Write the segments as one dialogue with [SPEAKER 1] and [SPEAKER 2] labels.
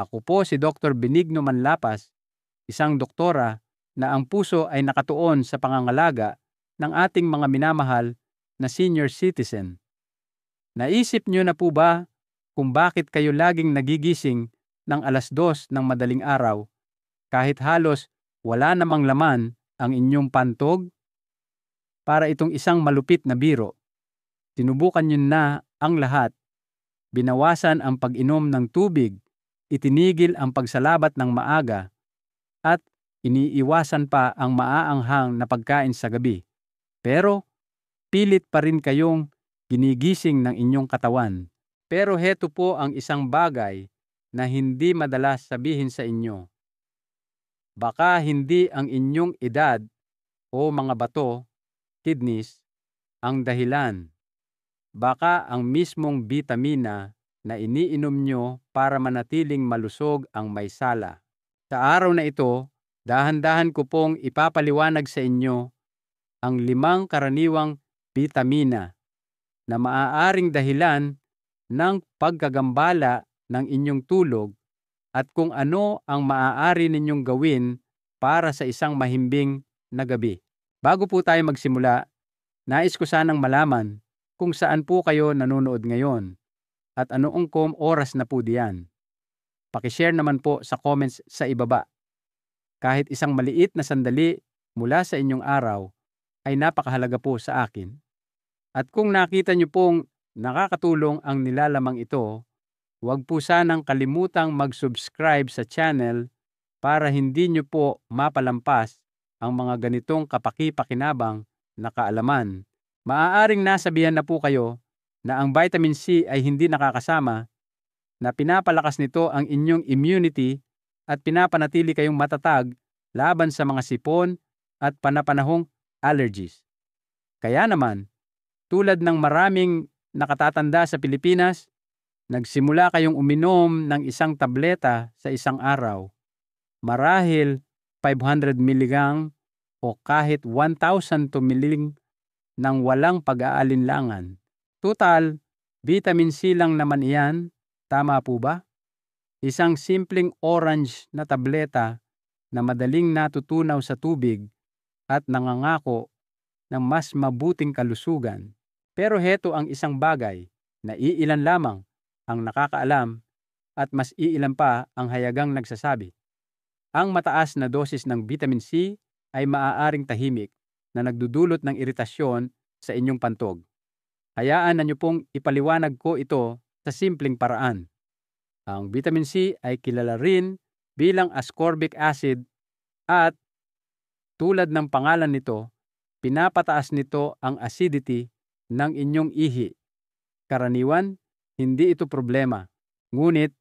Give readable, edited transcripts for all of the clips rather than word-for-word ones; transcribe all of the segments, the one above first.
[SPEAKER 1] Ako po si Dr. Benigno Manlapas, isang doktora na ang puso ay nakatuon sa pangangalaga ng ating mga minamahal na senior citizen. Naisip niyo na po ba kung bakit kayo laging nagigising ng 2:00 ng madaling araw kahit halos wala namang laman ang inyong pantog? Para itong isang malupit na biro, sinubukan niyo na ang lahat. Binawasan ang pag-inom ng tubig, itinigil ang pagsalabat ng maaga, at iniiwasan pa ang maaanghang na pagkain sa gabi. Pero pilit pa rin kayong ginigising ng inyong katawan. Pero heto po ang isang bagay na hindi madalas sabihin sa inyo. Baka hindi ang inyong edad o mga bato, kidneys, ang dahilan. Baka ang mismong bitamina na iniinom nyo para manatiling malusog ang may sala. Sa araw na ito, dahan-dahan ko pong ipapaliwanag sa inyo ang 5 karaniwang bitamina na maaaring dahilan ng pagkagambala ng inyong tulog at kung ano ang maaari ninyong gawin para sa isang mahimbing na gabi. Bago po tayo magsimula, nais ko sanang malaman kung saan po kayo nanonood ngayon at anong oras na po diyan. Pakishare naman po sa comments sa ibaba. Kahit isang maliit na sandali mula sa inyong araw ay napakahalaga po sa akin. At kung nakita niyo pong nakakatulong ang nilalamang ito, huwag po sanang kalimutang mag-subscribe sa channel para hindi niyo po mapalampas ang mga ganitong kapaki-pakinabang na kaalaman. Maaaring nasabihan na po kayo na ang vitamin C ay hindi nakakasama, na pinapalakas nito ang inyong immunity at pinapanatili kayong matatag laban sa mga sipon at panapanahong allergies. Kaya naman, tulad ng maraming nakatatanda sa Pilipinas, nagsimula kayong uminom ng 1 tableta sa isang araw. Marahil 500 mg o kahit 1,000 ml nang walang pag-aalinlangan. Total, vitamin C lang naman iyan, tama po ba? Isang simpleng orange na tableta na madaling natutunaw sa tubig at nangangako ng mas mabuting kalusugan. Pero heto ang isang bagay na iilan lamang ang nakakaalam at mas iilan pa ang hayagang nagsasabi. Ang mataas na dosis ng vitamin C ay maaaring tahimik na nagdudulot ng iritasyon sa inyong pantog. Hayaan na niyo pong ipaliwanag ko ito sa simpleng paraan. Ang vitamin C ay kilala rin bilang ascorbic acid at tulad ng pangalan nito, pinapataas nito ang acidity ng inyong ihi. Karaniwan, hindi ito problema. Ngunit,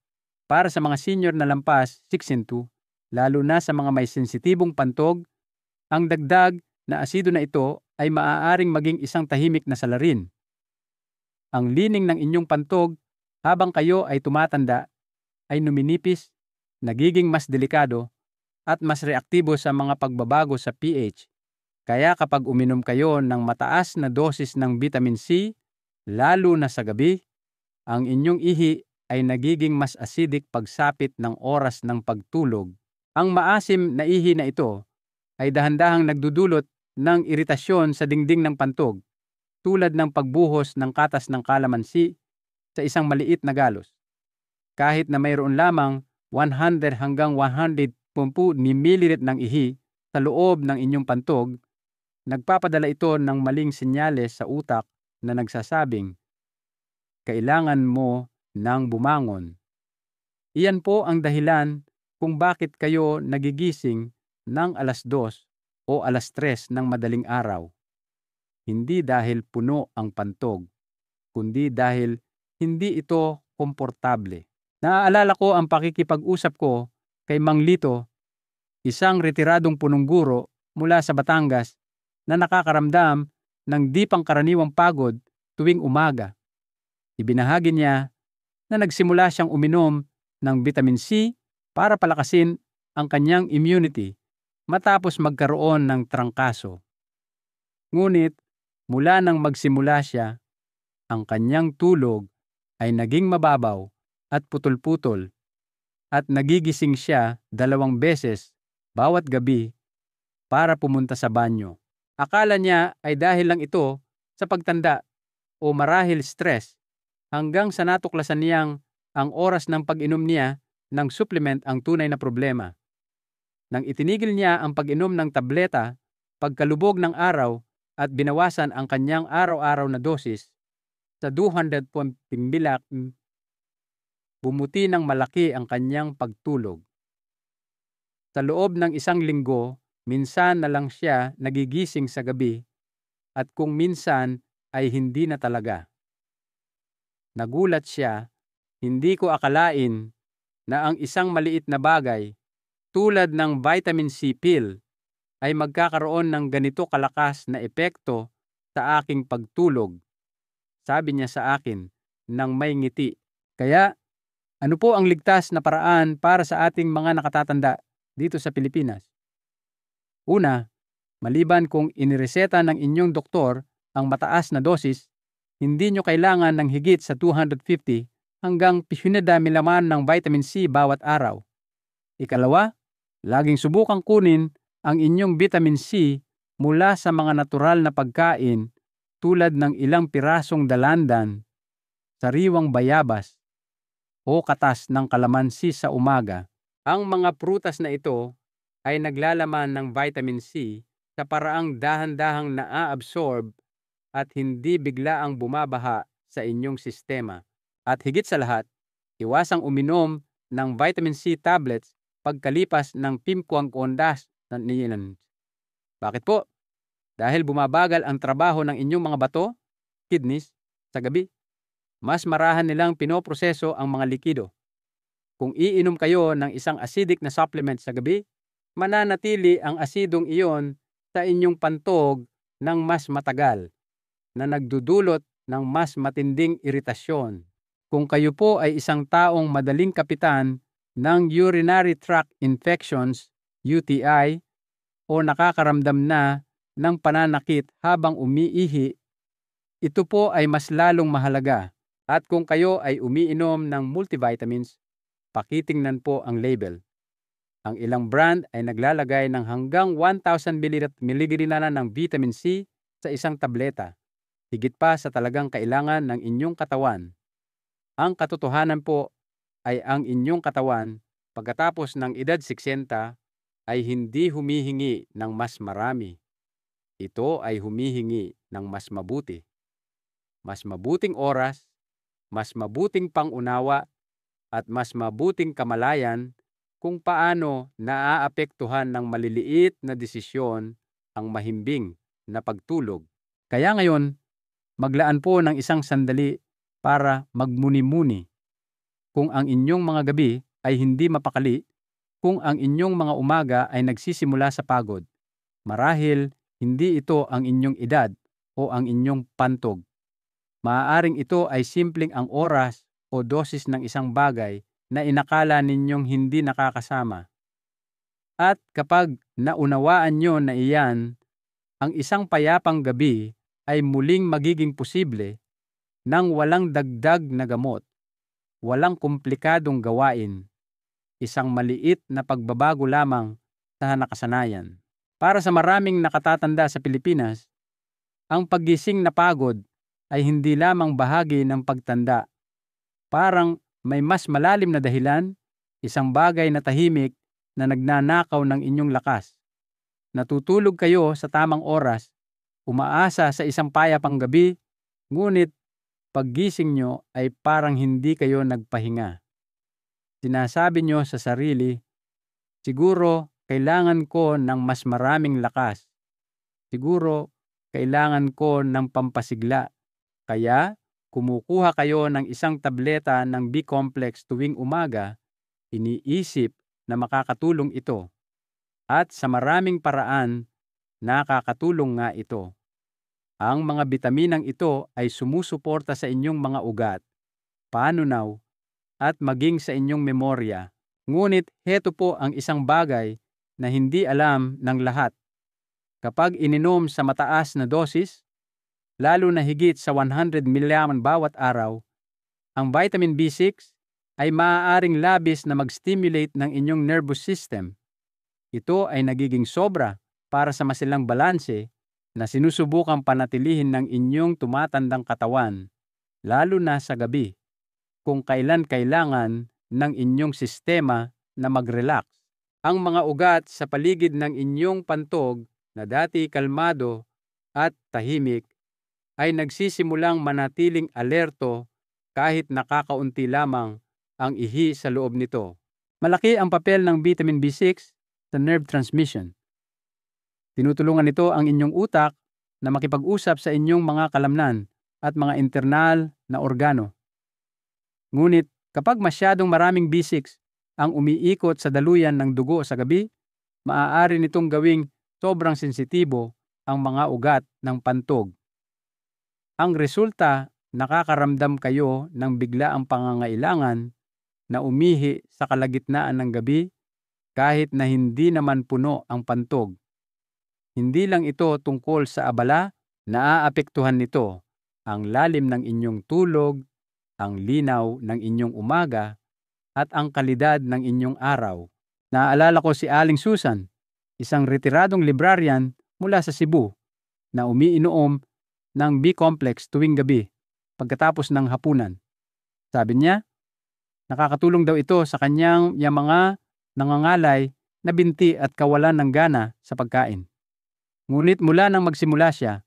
[SPEAKER 1] para sa mga senior na lampas 6'2", lalo na sa mga may sensitibong pantog, ang dagdag na asido na ito ay maaaring maging isang tahimik na salarin. Ang lining ng inyong pantog habang kayo ay tumatanda ay numinipis, nagiging mas delikado at mas reaktibo sa mga pagbabago sa pH. Kaya kapag uminom kayo ng mataas na dosis ng vitamin C, lalo na sa gabi, ang inyong ihi ay nagiging mas acidic pagsapit ng oras ng pagtulog. Ang maasim na ihi na ito ay dahan-dahang nagdudulot ng iritasyon sa dingding ng pantog, tulad ng pagbuhos ng katas ng kalamansi sa isang maliit na galos. Kahit na mayroon lamang 100 hanggang 110 ml ng ihi sa loob ng inyong pantog, nagpapadala ito ng maling senyales sa utak na nagsasabing, kailangan mo nang bumangon. Iyan po ang dahilan kung bakit kayo nagigising ng 2:00 o 3:00 ng madaling araw. Hindi dahil puno ang pantog, kundi dahil hindi ito komportable. Naaalala ko ang pakikipag-usap ko kay Mang Lito, isang retiradong punong-guro mula sa Batangas na nakakaramdam ng di pangkaraniwang pagod tuwing umaga. Ibinahagi niya na nagsimula siyang uminom ng vitamin C para palakasin ang kanyang immunity matapos magkaroon ng trangkaso. Ngunit mula nang magsimula siya, ang kanyang tulog ay naging mababaw at putol-putol. at nagigising siya 2 beses bawat gabi para pumunta sa banyo. Akala niya ay dahil lang ito sa pagtanda o marahil stress hanggang sa natuklasan niyang ang oras ng pag-inom niya ng supplement ang tunay na problema. Nang itinigil niya ang pag-inom ng tableta pagkalubog ng araw at binawasan ang kanyang araw-araw na dosis sa 200 mg, bumuti ng malaki ang kanyang pagtulog. Sa loob ng 1 linggo, minsan na lang siya nagigising sa gabi at kung minsan ay hindi na talaga. Nagulat siya, hindi ko akalain na ang isang maliit na bagay tulad ng vitamin C pill ay magkakaroon ng ganito kalakas na epekto sa aking pagtulog. Sabi niya sa akin nang may ngiti. Kaya, ano po ang ligtas na paraan para sa ating mga nakatatanda dito sa Pilipinas? Una, maliban kung inireseta ng inyong doktor ang mataas na dosis, hindi nyo kailangan ng higit sa 250 hanggang 500 mg ng vitamin C bawat araw. Ikalawa, laging subukang kunin ang inyong vitamin C mula sa mga natural na pagkain tulad ng ilang pirasong dalandan, sariwang bayabas, o katas ng kalamansi sa umaga. Ang mga prutas na ito ay naglalaman ng vitamin C sa paraang dahan-dahang naa-absorb at hindi biglaang bumabaha sa inyong sistema. At higit sa lahat, iwasang uminom ng vitamin C tablets pagkalipas ng 5 oras na niyan. Bakit po? Dahil bumabagal ang trabaho ng inyong mga bato, kidneys, sa gabi. Mas marahan nilang pinoproseso ang mga likido. Kung iinom kayo ng isang acidic na supplement sa gabi, mananatili ang asidong iyon sa inyong pantog ng mas matagal na nagdudulot ng mas matinding iritasyon. Kung kayo po ay isang taong madaling kapitan ng urinary tract infections, UTI, o nakakaramdam na ng pananakit habang umiihi, ito po ay mas lalong mahalaga. At kung kayo ay umiinom ng multivitamins, pakitingnan po ang label. Ang ilang brand ay naglalagay ng hanggang 1,000 mg na ng vitamin C sa isang tableta, higit pa sa talagang kailangan ng inyong katawan. Ang katotohanan po ay ang inyong katawan pagkatapos ng edad 60 ay hindi humihingi ng mas marami. Ito ay humihingi ng mas mabuti. Mas mabuting oras, mas mabuting pangunawa, at mas mabuting kamalayan kung paano naaapektuhan ng maliliit na desisyon ang mahimbing na pagtulog. Kaya ngayon, maglaan po ng isang sandali para magmuni-muni. Kung ang inyong mga gabi ay hindi mapakali, kung ang inyong mga umaga ay nagsisimula sa pagod, marahil hindi ito ang inyong edad o ang inyong pantog. Maaaring ito ay simpleng ang oras o dosis ng isang bagay na inakala ninyong hindi nakakasama. At kapag naunawaan nyo na iyan, ang isang payapang gabi ay muling magiging posible nang walang dagdag na gamot, walang komplikadong gawain, isang maliit na pagbabago lamang sa nakasanayan. Para sa maraming nakatatanda sa Pilipinas, ang paggising na pagod ay hindi lamang bahagi ng pagtanda. Parang may mas malalim na dahilan, isang bagay na tahimik na nagnanakaw ng inyong lakas. Natutulog kayo sa tamang oras, umaasa sa isang payapang gabi, ngunit paggising nyo ay parang hindi kayo nagpahinga. Sinasabi nyo sa sarili, siguro kailangan ko ng mas maraming lakas. Siguro kailangan ko ng pampasigla. Kaya kumukuha kayo ng isang tableta ng B-complex tuwing umaga, iniisip na makakatulong ito. At sa maraming paraan, nakakatulong nga ito. Ang mga bitaminang ito ay sumusuporta sa inyong mga ugat, panunaw, at maging sa inyong memorya. Ngunit heto po ang isang bagay na hindi alam ng lahat. Kapag ininom sa mataas na dosis, lalo na higit sa 100 mg bawat araw, ang vitamin B6, ay maaaring labis na mag-stimulate ng inyong nervous system. Ito ay nagiging sobra para sa masilang balanse na sinusubukang panatilihin ng inyong tumatandang katawan, lalo na sa gabi, kung kailan kailangan ng inyong sistema na mag-relax. Ang mga ugat sa paligid ng inyong pantog na dati kalmado at tahimik ay nagsisimulang manatiling alerto kahit nakakaunti lamang ang ihi sa loob nito. Malaki ang papel ng vitamin B6 sa nerve transmission. Tinutulungan nito ang inyong utak na makipag-usap sa inyong mga kalamnan at mga internal na organo. Ngunit kapag masyadong maraming B6 ang umiikot sa daluyan ng dugo sa gabi, maaari nitong gawing sobrang sensitibo ang mga ugat ng pantog. Ang resulta, nakakaramdam kayo ng biglaang pangangailangan na umihi sa kalagitnaan ng gabi kahit na hindi naman puno ang pantog. Hindi lang ito tungkol sa abala, naaapektuhan nito ang lalim ng inyong tulog, ang linaw ng inyong umaga, at ang kalidad ng inyong araw. Naaalala ko si Aling Susan, isang retiradong librarian mula sa Cebu na umiinom ng B-complex tuwing gabi pagkatapos ng hapunan. Sabi niya, nakakatulong daw ito sa kanyang mga nangangalay na binti at kawalan ng gana sa pagkain. Ngunit mula nang magsimula siya,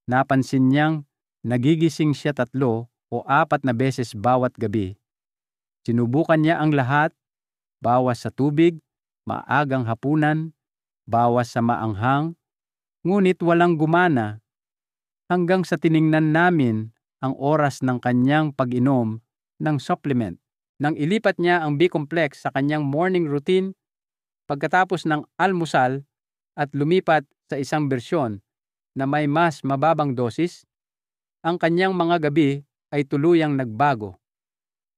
[SPEAKER 1] napansin niyang nagigising siya 3 o 4 na beses bawat gabi. Sinubukan niya ang lahat, bawas sa tubig, maagang hapunan, bawas sa maanghang, ngunit walang gumana hanggang sa tiningnan namin ang oras ng kanyang pag-inom ng supplement. Nang ilipat niya ang B-complex sa kanyang morning routine pagkatapos ng almusal at lumipat sa isang bersyon na may mas mababang dosis, ang kanyang mga gabi ay tuluyang nagbago.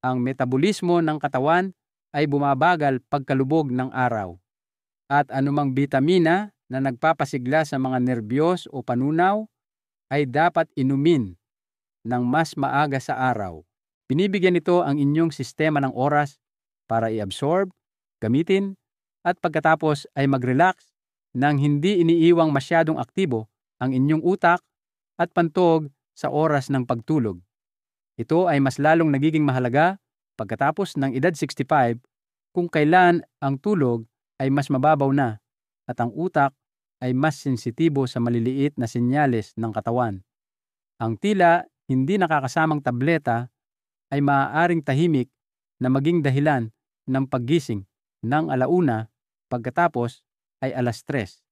[SPEAKER 1] Ang metabolismo ng katawan ay bumabagal pagkalubog ng araw. At anumang bitamina na nagpapasigla sa mga nerbiyos o panunaw ay dapat inumin ng mas maaga sa araw. Binibigyan nito ang inyong sistema ng oras para i-absorb, gamitin, at pagkatapos ay mag-relax nang hindi iniiwang masyadong aktibo ang inyong utak at pantog sa oras ng pagtulog. Ito ay mas lalong nagiging mahalaga pagkatapos ng edad 65 kung kailan ang tulog ay mas mababaw na at ang utak ay mas sensitibo sa maliliit na senyales ng katawan. Ang tila hindi nakakasamang tableta ay maaaring tahimik na maging dahilan ng paggising ng 1:00 pagkatapos ay 3:00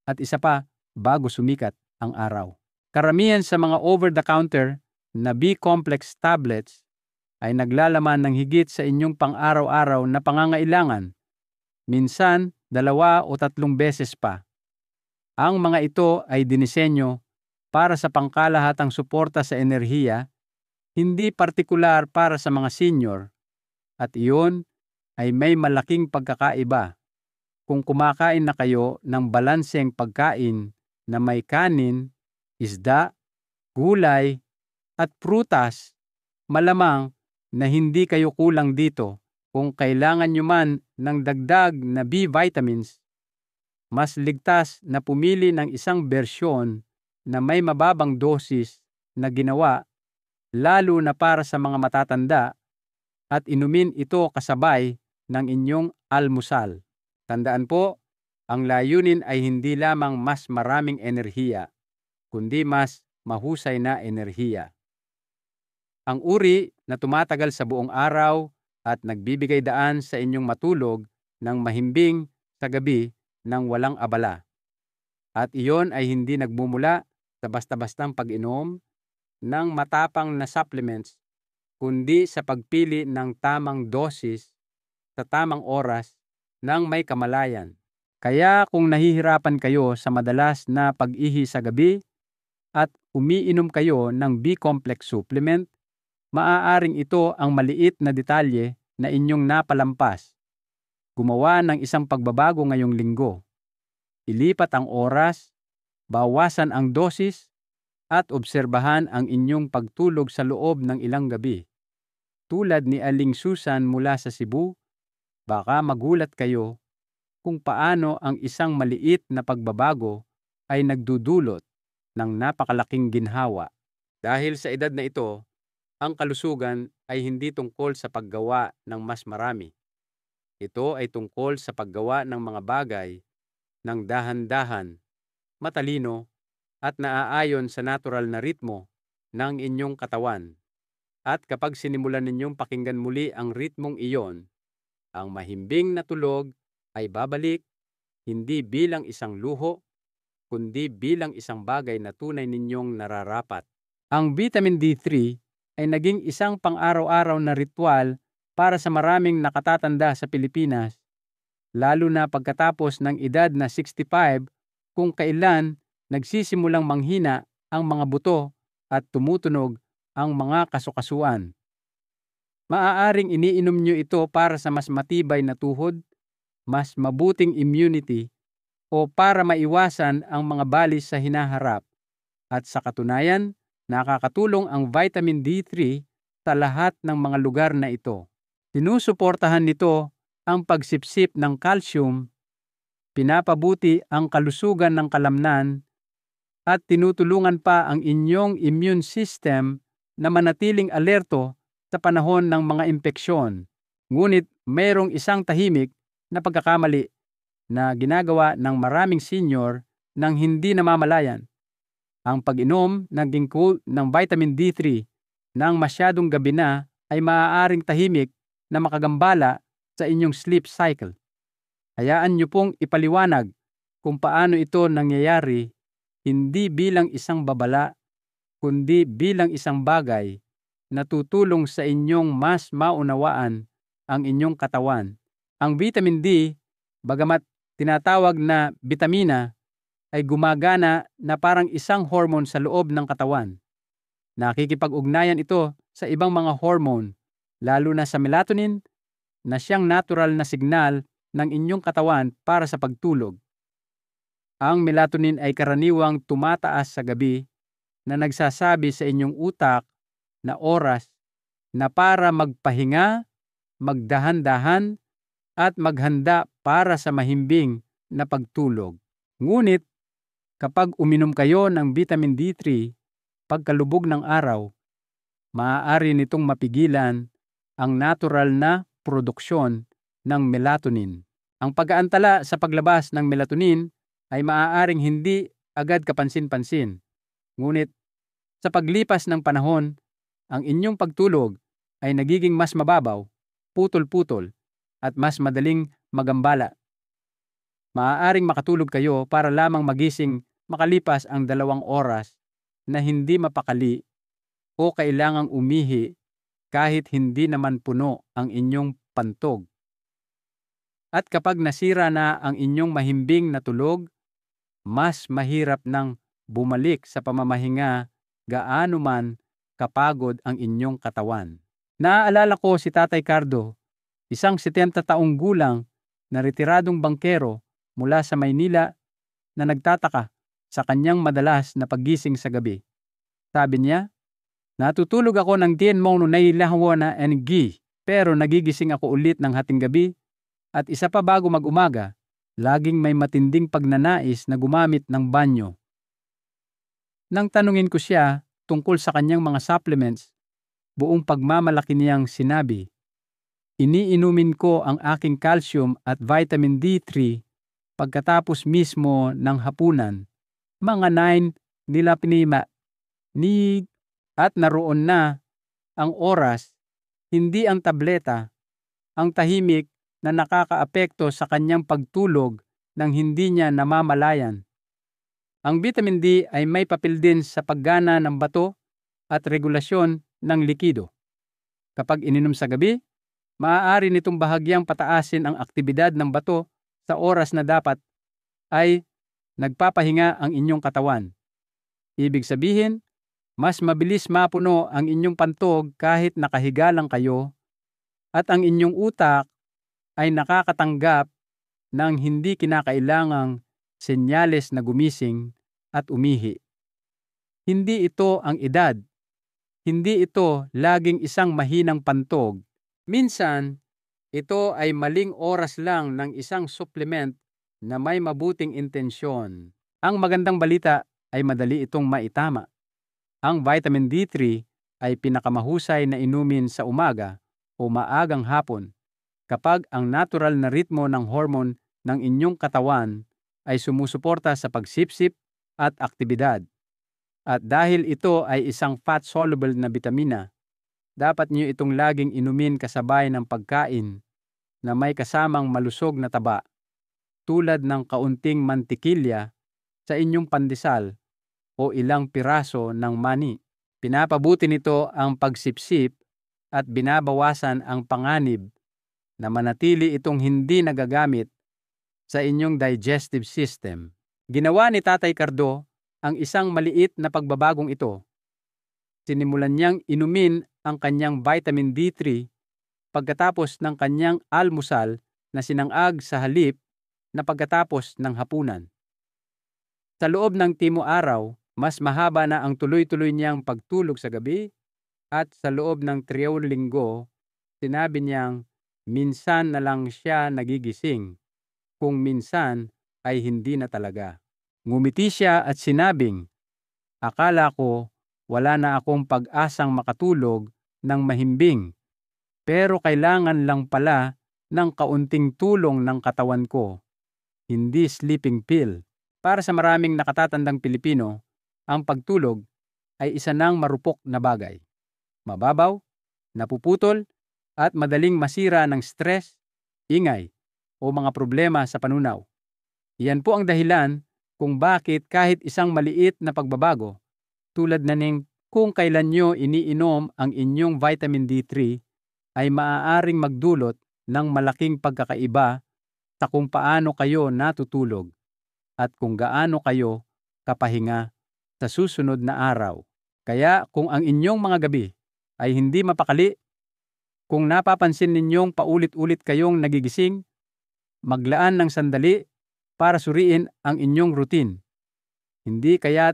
[SPEAKER 1] at isa pa bago sumikat ang araw. Karamihan sa mga over-the-counter na B-complex tablets ay naglalaman ng higit sa inyong pang-araw-araw na pangangailangan, minsan 2 o 3 beses pa. Ang mga ito ay dinisenyo para sa pangkalahatang suporta sa enerhiya, hindi partikular para sa mga senior, at iyon ay may malaking pagkakaiba kung kumakain na kayo ng balanseng pagkain na may kanin, isda, gulay, at prutas. Malamang na hindi kayo kulang dito. Kung kailangan nyo man ng dagdag na B vitamins, mas ligtas na pumili ng isang bersyon na may mababang dosis na ginawa lalo na para sa mga matatanda at inumin ito kasabay ng inyong almusal. Tandaan po, ang layunin ay hindi lamang mas maraming enerhiya, kundi mas mahusay na enerhiya. Ang uri na tumatagal sa buong araw at nagbibigay daan sa inyong matulog ng mahimbing sa gabi ng walang abala. At iyon ay hindi nagmumula sa basta-bastang pag-inom ng matapang na supplements, kundi sa pagpili ng tamang dosis sa tamang oras ng may kamalayan. Kaya kung nahihirapan kayo sa madalas na pag-ihi sa gabi at umiinom kayo ng B-complex supplement, maaaring ito ang maliit na detalye na inyong napalampas. Gumawa ng isang pagbabago ngayong linggo. Ilipat ang oras, bawasan ang dosis, at obserbahan ang inyong pagtulog sa loob ng ilang gabi. tulad ni Aling Susan mula sa Cebu, baka magulat kayo kung paano ang isang maliit na pagbabago ay nagdudulot ng napakalaking ginhawa. Dahil sa edad na ito, ang kalusugan ay hindi tungkol sa paggawa ng mas marami. Ito ay tungkol sa paggawa ng mga bagay ng dahan-dahan, matalino, at naaayon sa natural na ritmo ng inyong katawan. At kapag sinimulan ninyong pakinggan muli ang ritmong iyon, ang mahimbing na tulog ay babalik, hindi bilang isang luho, kundi bilang isang bagay na tunay ninyong nararapat. Ang vitamin D3 ay naging isang pang-araw-araw na ritual para sa maraming nakatatanda sa Pilipinas, lalo na pagkatapos ng edad na 65, kung kailan nagsisimulang manghina ang mga buto at tumutunog ang mga kasukasuan. Maaaring iniinom nyo ito para sa mas matibay na tuhod, mas mabuting immunity, o para maiwasan ang mga balis sa hinaharap. At sa katunayan, nakakatulong ang vitamin D3 sa lahat ng mga lugar na ito. Sinusuportahan nito ang pagsipsip ng calcium, pinapabuti ang kalusugan ng kalamnan, at tinutulungan pa ang inyong immune system na manatiling alerto sa panahon ng mga impeksyon. Ngunit mayroong isang tahimik na pagkakamali na ginagawa ng maraming senior nang hindi namamalayan. Ang pag-inom ng ginkgo ng vitamin D3 nang masyadong gabi na ay maaaring tahimik na makagambala sa inyong sleep cycle. Hayaan niyo pong ipaliwanag kung paano ito nangyayari, hindi bilang isang babala, kundi bilang isang bagay na tutulong sa inyong mas maunawaan ang inyong katawan. Ang vitamin D, bagamat tinatawag na bitamina, ay gumagana na parang isang hormone sa loob ng katawan. Nakikipag-ugnayan ito sa ibang mga hormone, lalo na sa melatonin, na siyang natural na signal ng inyong katawan para sa pagtulog. Ang melatonin ay karaniwang tumataas sa gabi na nagsasabi sa inyong utak na oras na para magpahinga, magdahan-dahan, at maghanda para sa mahimbing na pagtulog. Ngunit kapag uminom kayo ng vitamin D3 pagkalubog ng araw, maaari nitong mapigilan ang natural na produksyon ng melatonin. Ang pag-aantala sa paglabas ng melatonin ay maaaring hindi agad kapansin-pansin. Ngunit sa paglipas ng panahon, ang inyong pagtulog ay nagiging mas mababaw, putol-putol, at mas madaling magambala. Maaaring makatulog kayo para lamang magising makalipas ang 2 oras na hindi mapakali o kailangang umihi kahit hindi naman puno ang inyong pantog. At kapag nasira na ang inyong mahimbing na tulog, mas mahirap nang bumalik sa pamamahinga gaano man kapagod ang inyong katawan. Naaalala ko si Tatay Cardo, isang 70 taong gulang na retiradong bangkero mula sa Maynila na nagtataka sa kanyang madalas na paggising sa gabi. Sabi niya, "Natutulog ako ng 10 mong nailahawa na energy, pero nagigising ako ulit ng hating gabi at isa pa bago mag-umaga, laging may matinding pagnanais na gumamit ng banyo." Nang tanungin ko siya tungkol sa kanyang mga supplements, buong pagmamalaki niyang sinabi, "Iniinumin ko ang aking calcium at vitamin D3 pagkatapos mismo ng hapunan, mga 9 nila pinima, ni at naroon na ang oras, hindi ang tableta, ang tahimik na nakakaapekto sa kanyang pagtulog nang hindi niya namamalayan." Ang vitamin D ay may papel din sa paggana ng bato at regulasyon ng likido. Kapag ininom sa gabi, maaari nitong bahagyang pataasin ang aktibidad ng bato sa oras na dapat ay nagpapahinga ang inyong katawan. Ibig sabihin, mas mabilis mapuno ang inyong pantog kahit nakahiga lang kayo, at ang inyong utak ay nakakatanggap ng hindi kinakailangang senyales na gumising at umihi. Hindi ito ang edad, hindi ito laging isang mahinang pantog. Minsan, ito ay maling oras lang ng isang supplement na may mabuting intensyon. Ang magandang balita ay madali itong maitama. Ang vitamin D3 ay pinakamahusay na inumin sa umaga o maagang hapon kapag ang natural na ritmo ng hormone ng inyong katawan ay sumusuporta sa pagsipsip at aktibidad. At dahil ito ay isang fat-soluble na bitamina, dapat niyo itong laging inumin kasabay ng pagkain na may kasamang malusog na taba, tulad ng kaunting mantikilya sa inyong pandesal o ilang piraso ng mani. Pinapabuti nito ang pagsipsip at binabawasan ang panganib na manatili itong hindi nagagamit sa inyong digestive system. Ginawa ni Tatay Cardo ang isang maliit na pagbabagong ito. Sinimulan niyang inumin ang kanyang vitamin D3 pagkatapos ng kanyang almusal na sinangag sa halip na pagkatapos ng hapunan. Sa loob ng timo araw, mas mahaba na ang tuloy-tuloy niyang pagtulog sa gabi at sa loob ng 3 linggo, sinabi niyang minsan na lang siya nagigising, kung minsan ay hindi na talaga. Ngumiti siya at sinabing, "Akala ko wala na akong pag-asang makatulog ng mahimbing, pero kailangan lang pala ng kaunting tulong ng katawan ko, hindi sleeping pill." Para sa maraming nakatatandang Pilipino, ang pagtulog ay isa ng marupok na bagay. Mababaw, napuputol, at madaling masira ng stress, ingay, o mga problema sa panunaw. Iyan po ang dahilan kung bakit kahit isang maliit na pagbabago, tulad na ng kung kailan nyo iniinom ang inyong vitamin D3, ay maaaring magdulot ng malaking pagkakaiba sa kung paano kayo natutulog at kung gaano kayo kapahinga sa susunod na araw. Kaya kung ang inyong mga gabi ay hindi mapakali, kung napapansin ninyong paulit-ulit kayong nagigising, maglaan ng sandali para suriin ang inyong routine. Hindi kaya't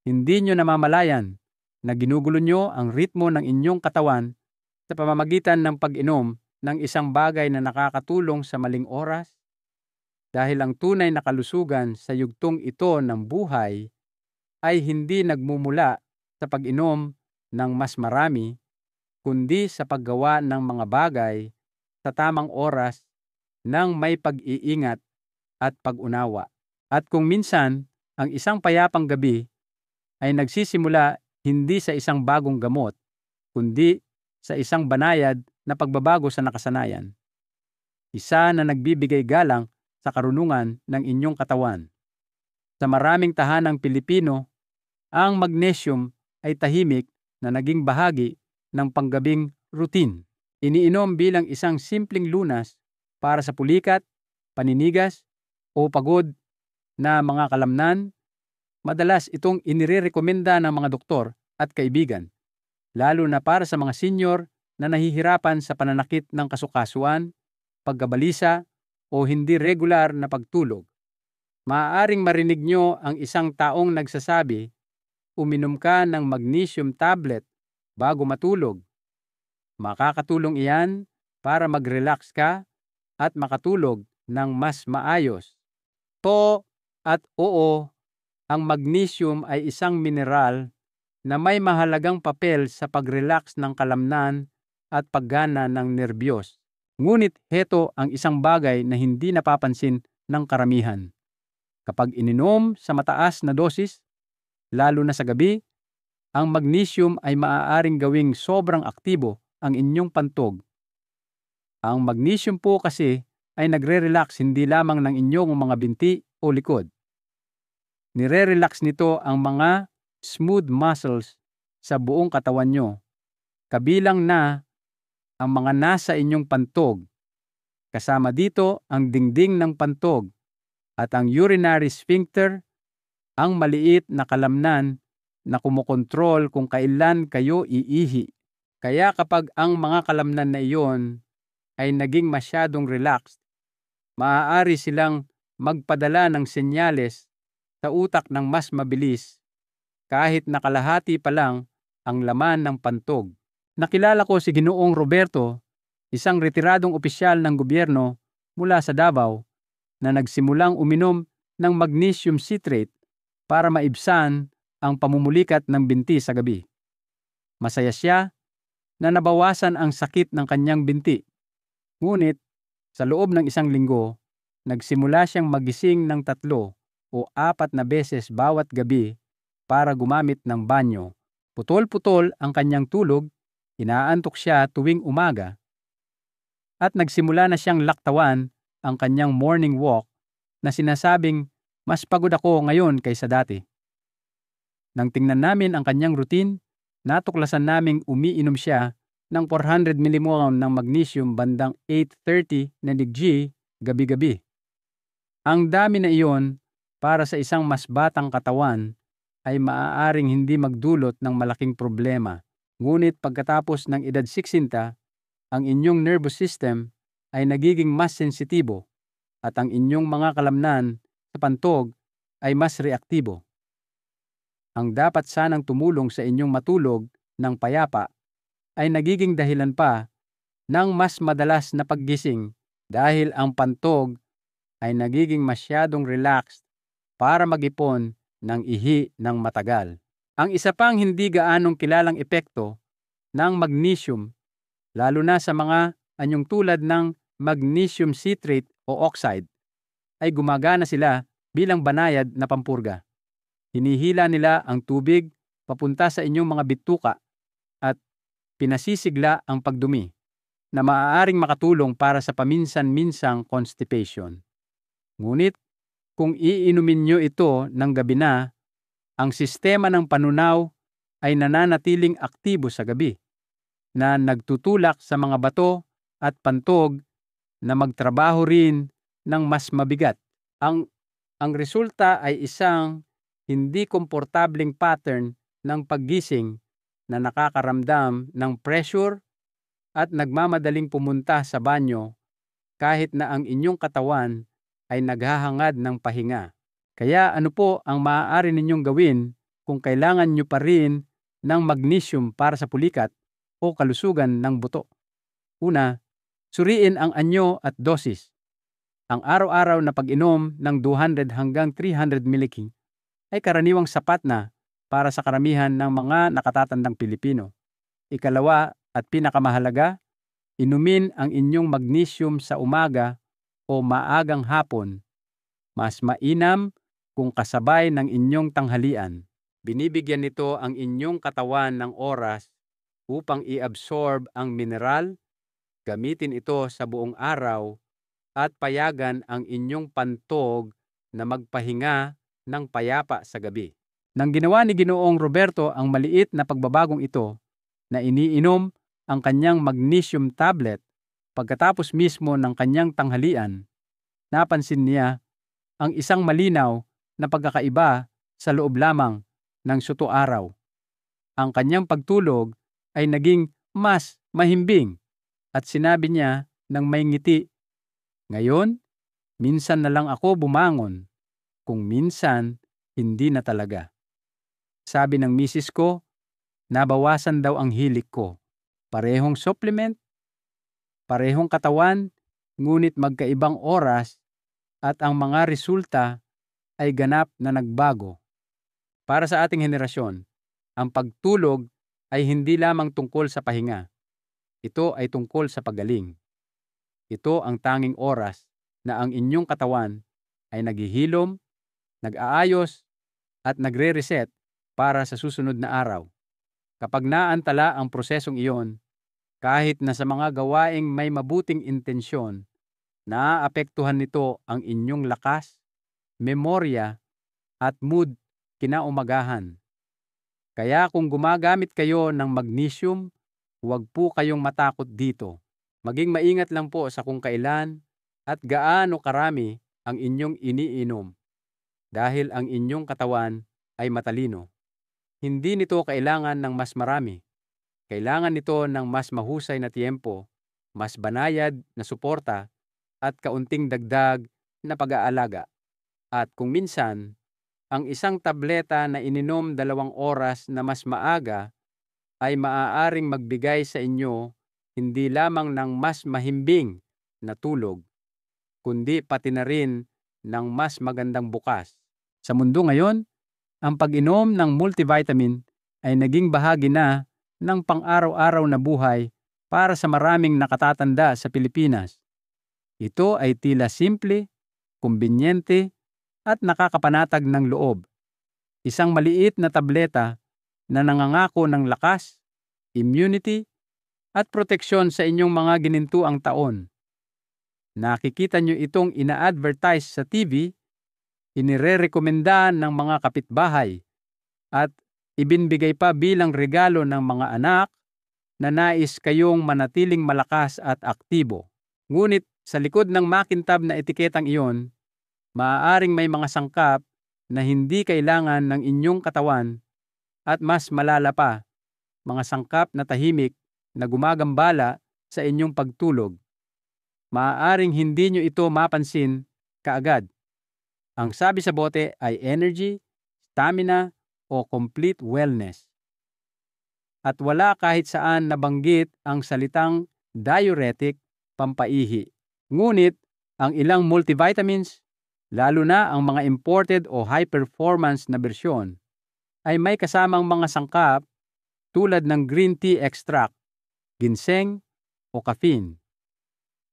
[SPEAKER 1] hindi nyo namamalayan na ginugulo nyo ang ritmo ng inyong katawan sa pamamagitan ng pag-inom ng isang bagay na nakakatulong sa maling oras? Dahil ang tunay na kalusugan sa yugtong ito ng buhay ay hindi nagmumula sa pag-inom ng mas marami, kundi sa paggawa ng mga bagay sa tamang oras ng may pag-iingat at pag-unawa. At kung minsan, ang isang payapang gabi ay nagsisimula hindi sa isang bagong gamot, kundi sa isang banayad na pagbabago sa nakasanayan. Isa na nagbibigay galang sa karunungan ng inyong katawan. Sa maraming tahanang Pilipino, ang magnesium ay tahimik na naging bahagi ng panggabing routine. Iniinom bilang isang simpleng lunas para sa pulikat, paninigas, o pagod na mga kalamnan. Madalas itong inirekomenda ng mga doktor at kaibigan, lalo na para sa mga senior na nahihirapan sa pananakit ng kasukasuan, pagkabalisa, o hindi regular na pagtulog. Maaaring marinig nyo ang isang taong nagsasabi, uminom ka ng magnesium tablet bago matulog. Makakatulong iyan para mag-relax ka at makatulog ng mas maayos. To at oo, ang magnesium ay isang mineral na may mahalagang papel sa pag-relax ng kalamnan at paggana ng nerbiyos. Ngunit heto ang isang bagay na hindi napapansin ng karamihan. Kapag ininom sa mataas na dosis, lalo na sa gabi, ang magnesium ay maaaring gawing sobrang aktibo ang inyong pantog. Ang magnesium po kasi ay nagre-relax hindi lamang ng inyong mga binti o likod. Nire-relax nito ang mga smooth muscles sa buong katawan nyo, kabilang na ang mga nasa inyong pantog. Kasama dito ang dingding ng pantog at ang urinary sphincter, ang maliit na kalamnan na kumokontrol kung kailan kayo iihi. Kaya kapag ang mga kalamnan na iyon ay naging masyadong relaxed, maaari silang magpadala ng senyales sa utak ng mas mabilis, kahit nakalahati pa lang ang laman ng pantog. Nakilala ko si Ginoong Roberto, isang retiradong opisyal ng gobyerno mula sa Davao na nagsimulang uminom ng magnesium citrate para maibsan ang pamumulikat ng binti sa gabi. Masaya siya na nabawasan ang sakit ng kanyang binti. Ngunit sa loob ng 1 linggo, nagsimula siyang magising ng 3 o 4 na beses bawat gabi para gumamit ng banyo. Putol-putol ang kanyang tulog, inaantok siya tuwing umaga, at nagsimula na siyang laktawan ang kanyang morning walk na sinasabing, "Mas pagod ako ngayon kaysa dati." Nang tingnan namin ang kanyang routine, natuklasan naming umiinom siya ng 400 mmol ng magnesium bandang 8:30 na G gabi-gabi. Ang dami na iyon para sa isang mas batang katawan ay maaaring hindi magdulot ng malaking problema. Ngunit pagkatapos ng edad 60, ang inyong nervous system ay nagiging mas sensitibo at ang inyong mga kalamnan sa pantog ay mas reaktibo. Ang dapat sanang tumulong sa inyong matulog ng payapa ay nagiging dahilan pa ng mas madalas na paggising dahil ang pantog ay nagiging masyadong relaxed para mag-ipon ng ihi ng matagal. Ang isa pang hindi gaanong kilalang epekto ng magnesium, lalo na sa mga anyong tulad ng magnesium citrate o oxide, ay gumagana sila bilang banayad na pampurga. Hinihila nila ang tubig papunta sa inyong mga bituka at pinasisigla ang pagdumi na maaaring makatulong para sa paminsan-minsang constipation. Ngunit kung iinumin nyo ito ng gabi na, ang sistema ng panunaw ay nananatiling aktibo sa gabi na nagtutulak sa mga bato at pantog na magtrabaho rin ng mas mabigat. Ang resulta ay isang hindi komportableng pattern ng paggising na nakakaramdam ng pressure at nagmamadaling pumunta sa banyo kahit na ang inyong katawan ay naghahangad ng pahinga. Kaya ano po ang maaari ninyong gawin kung kailangan nyo pa rin ng magnesium para sa pulikat o kalusugan ng buto? Una, suriin ang anyo at dosis. Ang araw-araw na pag-inom ng 200 hanggang 300 mg ay karaniwang sapat na para sa karamihan ng mga nakatatandang Pilipino. Ikalawa at pinakamahalaga, inumin ang inyong magnesium sa umaga o maagang hapon. Mas mainam kung kasabay ng inyong tanghalian. Binibigyan nito ang inyong katawan ng oras upang i-absorb ang mineral, gamitin ito sa buong araw, at payagan ang inyong pantog na magpahinga ng payapa sa gabi. Nang ginawa ni Ginoong Roberto ang maliit na pagbabagong ito na iniinom ang kanyang magnesium tablet pagkatapos mismo ng kanyang tanghalian, napansin niya ang isang malinaw na pagkakaiba sa loob lamang ng 7 araw. Ang kanyang pagtulog ay naging mas mahimbing at sinabi niya ng may ngiti, "Ngayon, minsan na lang ako bumangon. Kung minsan, hindi na talaga." Sabi ng misis ko, nabawasan daw ang hilik ko. Parehong supplement, parehong katawan, ngunit magkaibang oras at ang mga resulta ay ganap na nagbago. Para sa ating henerasyon, ang pagtulog ay hindi lamang tungkol sa pahinga. Ito ay tungkol sa paggaling. Ito ang tanging oras na ang inyong katawan ay naghihilom, nag-aayos, at nagre-reset para sa susunod na araw. Kapag naantala ang prosesong iyon, kahit na sa mga gawaing may mabuting intensyon, naaapektuhan nito ang inyong lakas, memorya, at mood kinaumagahan. Kaya kung gumagamit kayo ng magnesium, huwag po kayong matakot dito. Maging maingat lang po sa kung kailan at gaano karami ang inyong iniinom dahil ang inyong katawan ay matalino. Hindi nito kailangan ng mas marami. Kailangan nito ng mas mahusay na tiempo, mas banayad na suporta, at kaunting dagdag na pag-aalaga. At kung minsan, ang isang tableta na ininom 2 oras na mas maaga ay maaaring magbigay sa inyo hindi lamang ng mas mahimbing na tulog, kundi pati na rin ng mas magandang bukas. Sa mundo ngayon, ang pag-inom ng multivitamin ay naging bahagi na ng pang-araw-araw na buhay para sa maraming nakatatanda sa Pilipinas. Ito ay tila simple, kumbinyente, at nakakapanatag ng loob. Isang maliit na tableta na nangangako ng lakas, immunity, at proteksyon sa inyong mga ginintuang taon. Nakikita nyo itong ina-advertise sa TV, inirerekomenda ng mga kapitbahay, at ibinbigay pa bilang regalo ng mga anak na nais kayong manatiling malakas at aktibo. Ngunit sa likod ng makintab na etiketang iyon, maaaring may mga sangkap na hindi kailangan ng inyong katawan at mas malala pa, mga sangkap na tahimik na gumagambala sa inyong pagtulog. Maaaring hindi nyo ito mapansin kaagad. Ang sabi sa bote ay energy, stamina, o complete wellness. At wala kahit saan nabanggit ang salitang diuretic, pampaihi. Ngunit ang ilang multivitamins, lalo na ang mga imported o high-performance na bersyon, ay may kasamang mga sangkap tulad ng green tea extract, ginseng, o caffeine.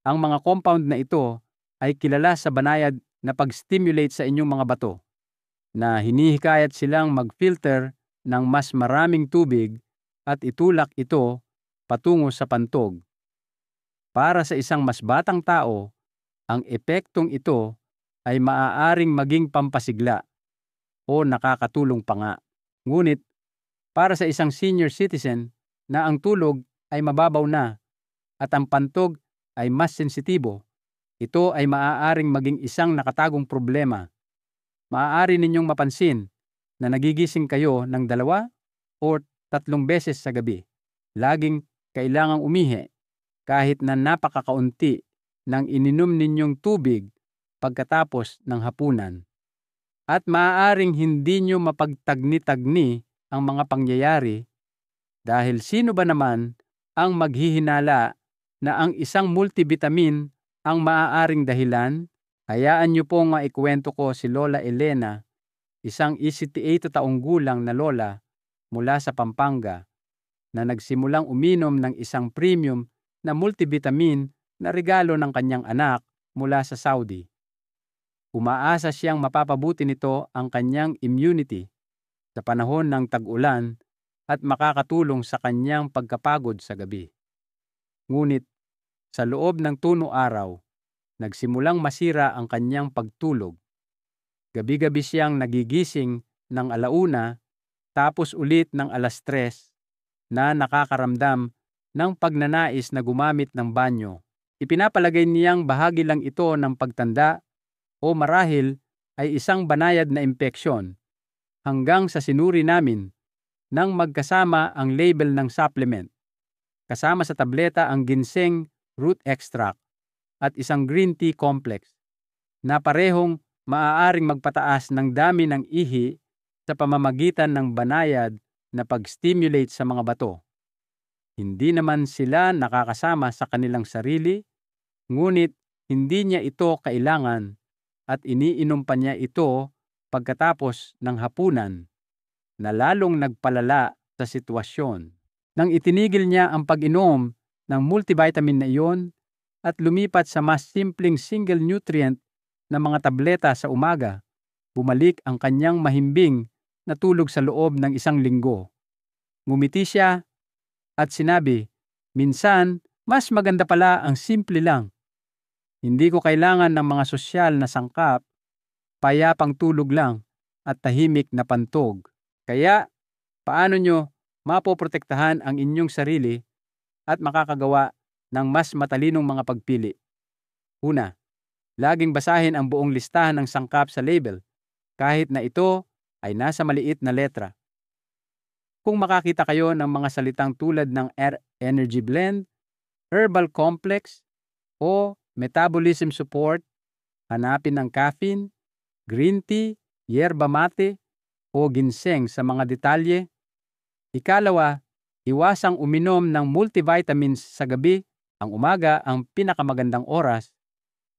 [SPEAKER 1] Ang mga compound na ito ay kilala sa banayad na pag-stimulate sa inyong mga bato, na hinihikayat silang mag-filter ng mas maraming tubig at itulak ito patungo sa pantog. Para sa isang mas batang tao, ang epektong ito ay maaaring maging pampasigla o nakakatulong pa nga. Ngunit para sa isang senior citizen na ang tulog ay mababaw na at ang pantog ay mas sensitibo, ito ay maaaring maging isang nakatagong problema. Maaari ninyong mapansin na nagigising kayo ng 2 o 3 beses sa gabi. Laging kailangang umihi kahit na napakakaunti ng ininom ninyong tubig pagkatapos ng hapunan. At maaaring hindi nyo mapagtagni-tagni ang mga pangyayari dahil sino ba naman ang maghihinala na ang isang multivitamin ang maaaring dahilan? Hayaan niyo pong maikwento ko si Lola Elena, isang 78 taong gulang na lola mula sa Pampanga, na nagsimulang uminom ng isang premium na multivitamin na regalo ng kanyang anak mula sa Saudi. Umaasa siyang mapapabuti nito ang kanyang immunity sa panahon ng tag-ulan at makakatulong sa kanyang pagkapagod sa gabi. Ngunit sa loob ng 2 araw, nagsimulang masira ang kanyang pagtulog. Gabi-gabi siyang nagigising ng 1:00 tapos ulit ng 3:00 na nakakaramdam ng pagnanais na gumamit ng banyo. Ipinapalagay niyang bahagi lang ito ng pagtanda o marahil ay isang banayad na impeksyon, hanggang sa sinuri namin nang magkasama ang label ng supplement. Kasama sa tableta ang ginseng root extract at isang green tea complex na parehong maaaring magpataas ng dami ng ihi sa pamamagitan ng banayad na pag-stimulate sa mga bato. Hindi naman sila nakakasama sa kanilang sarili, ngunit hindi niya ito kailangan at iniinom pa niya ito pagkatapos ng hapunan, na lalong nagpalala sa sitwasyon. Nang itinigil niya ang pag-inom ng multivitamin na iyon at lumipat sa mas simpleng single nutrient na mga tableta sa umaga, bumalik ang kanyang mahimbing na tulog sa loob ng 1 linggo. Ngumiti siya at sinabi, "Minsan, mas maganda pala ang simple lang. Hindi ko kailangan ng mga sosyal na sangkap, payapang tulog lang at tahimik na pantog." Kaya, paano nyo mapoprotektahan ang inyong sarili at makakagawa ng mas matalinong mga pagpili? Una, laging basahin ang buong listahan ng sangkap sa label, kahit na ito ay nasa maliit na letra. Kung makakita kayo ng mga salitang tulad ng energy blend, herbal complex, o metabolism support, hanapin ang caffeine, green tea, yerba mate, o ginseng sa mga detalye. Ikalawa, Iwasang uminom ng multivitamins sa gabi. Ang umaga ang pinakamagandang oras.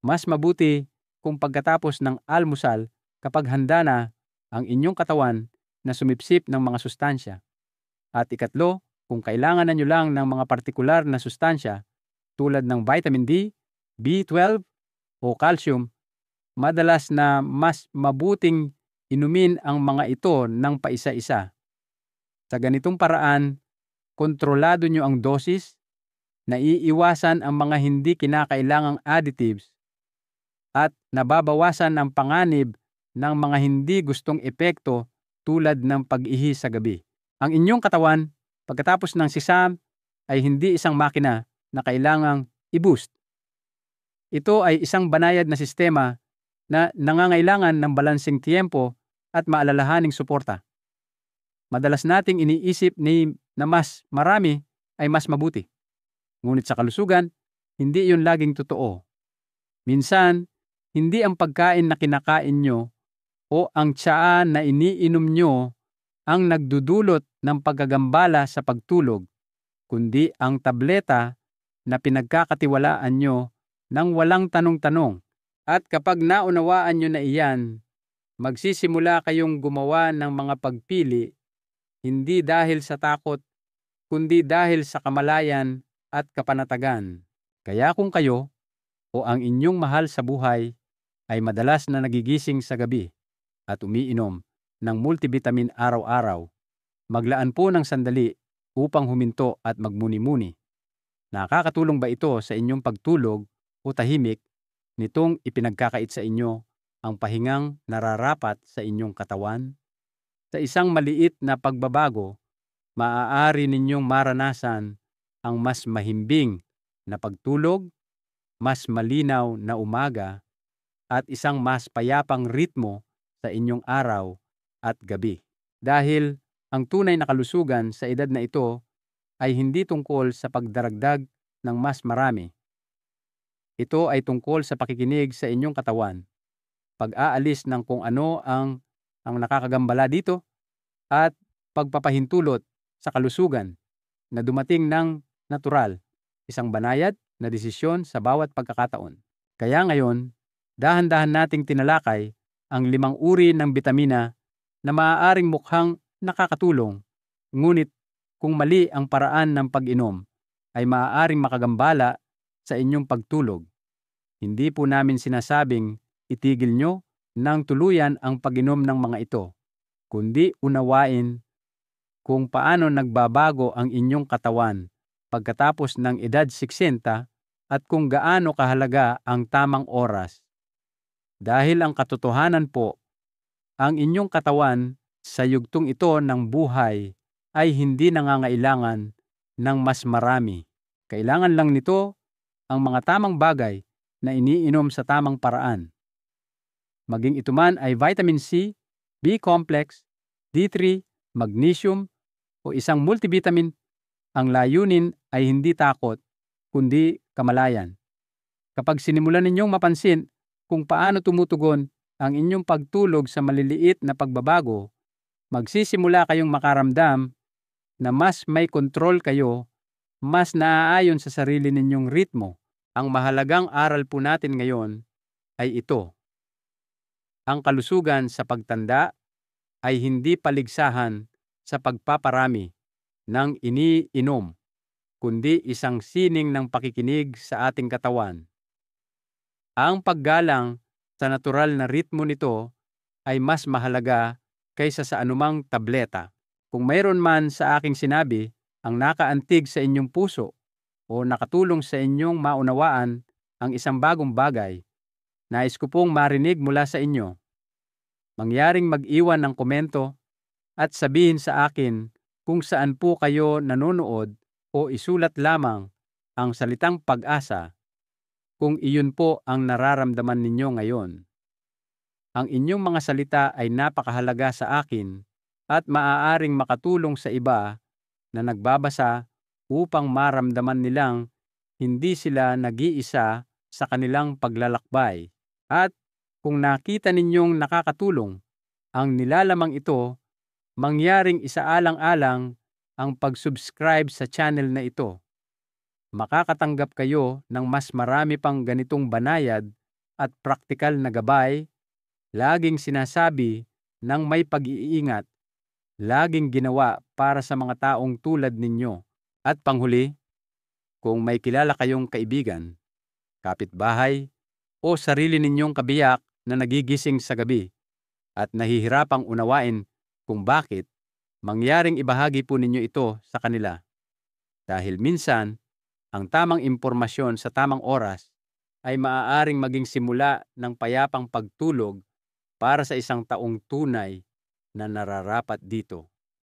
[SPEAKER 1] Mas mabuti kung pagkatapos ng almusal kapag handa na ang inyong katawan na sumipsip ng mga sustansya. At ikatlo, kung kailangan na nyo lang ng mga partikular na sustansya tulad ng vitamin D, B12 o calcium, madalas na mas mabuting inumin ang mga ito ng paisa-isa. Sa ganitong paraan, kontrolado nyo ang dosis, naiiwasan ang mga hindi kinakailangang additives, at nababawasan ang panganib ng mga hindi gustong epekto tulad ng pag-ihi sa gabi. Ang inyong katawan, pagkatapos ng sisam, ay hindi isang makina na kailangang i-boost. Ito ay isang banayad na sistema na nangangailangan ng balansing tiempo at maalalahaning suporta. Madalas nating iniisip na mas marami ay mas mabuti. Ngunit sa kalusugan, hindi iyon laging totoo. Minsan, hindi ang pagkain na kinakain nyo o ang tsaa na iniinom nyo ang nagdudulot ng pagkagambala sa pagtulog, kundi ang tableta na pinagkakatiwalaan nyo ng walang tanong-tanong. At kapag naunawaan nyo na iyan, magsisimula kayong gumawa ng mga pagpili, hindi dahil sa takot, kundi dahil sa kamalayan at kapanatagan. Kaya kung kayo o ang inyong mahal sa buhay ay madalas na nagigising sa gabi at umiinom ng multivitamin araw-araw, maglaan po ng sandali upang huminto at magmuni-muni. Nakakatulong ba ito sa inyong pagtulog o tahimik nitong ipinagkakait sa inyo ang pahingang nararapat sa inyong katawan? Sa isang maliit na pagbabago, maaari ninyong maranasan ang mas mahimbing na pagtulog, mas malinaw na umaga, at isang mas payapang ritmo sa inyong araw at gabi. Dahil ang tunay na kalusugan sa edad na ito ay hindi tungkol sa pagdaragdag ng mas marami. Ito ay tungkol sa pakikinig sa inyong katawan, pag-aalis ng kung ano ang nakakagambala dito, at pagpapahintulot sa kalusugan na dumating ng natural, isang banayad na desisyon sa bawat pagkakataon. Kaya ngayon, dahan-dahan nating tinalakay ang 5 uri ng bitamina na maaaring mukhang nakakatulong, ngunit kung mali ang paraan ng pag-inom, ay maaaring makagambala sa inyong pagtulog. Hindi po namin sinasabing itigil nyo ng tuluyan ang pag-inom ng mga ito, kundi unawain kung paano nagbabago ang inyong katawan pagkatapos ng edad 60 at kung gaano kahalaga ang tamang oras. Dahil ang katotohanan po, ang inyong katawan sa yugtong ito ng buhay ay hindi nangangailangan ng mas marami. Kailangan lang nito ang mga tamang bagay na iniinom sa tamang paraan. Maging ito man ay vitamin C, B-complex, D3, magnesium, o isang multivitamin, ang layunin ay hindi takot, kundi kamalayan. Kapag sinimulan ninyong mapansin kung paano tumutugon ang inyong pagtulog sa maliliit na pagbabago, magsisimula kayong makaramdam na mas may kontrol kayo, mas naaayon sa sarili ninyong ritmo. Ang mahalagang aral po natin ngayon ay ito. Ang kalusugan sa pagtanda ay hindi paligsahan sa pagpaparami ng iniinom, kundi isang sining ng pakikinig sa ating katawan. Ang paggalang sa natural na ritmo nito ay mas mahalaga kaysa sa anumang tableta. Kung mayroon man sa aking sinabi ang nakaantig sa inyong puso o nakatulong sa inyong maunawaan ang isang bagong bagay, nais ko pong marinig mula sa inyo. Mangyaring mag-iwan ng komento at sabihin sa akin kung saan po kayo nanonood o isulat lamang ang salitang pag-asa kung iyon po ang nararamdaman ninyo ngayon. Ang inyong mga salita ay napakahalaga sa akin at maaaring makatulong sa iba na nagbabasa upang maramdaman nilang hindi sila nag-iisa sa kanilang paglalakbay. At kung nakita ninyong nakakatulong ang nilalamang ito, mangyaring isaalang-alang ang pag-subscribe sa channel na ito. Makakatanggap kayo ng mas marami pang ganitong banayad at praktikal na gabay, laging sinasabi ng may pag-iingat, laging ginawa para sa mga taong tulad ninyo. At panghuli, kung may kilala kayong kaibigan, kapitbahay, o sarili ninyong kabiyak na nagigising sa gabi at nahihirapang unawain kung bakit, mangyaring ibahagi po ninyo ito sa kanila. Dahil minsan, ang tamang impormasyon sa tamang oras ay maaaring maging simula ng payapang pagtulog para sa isang taong tunay na nararapat dito.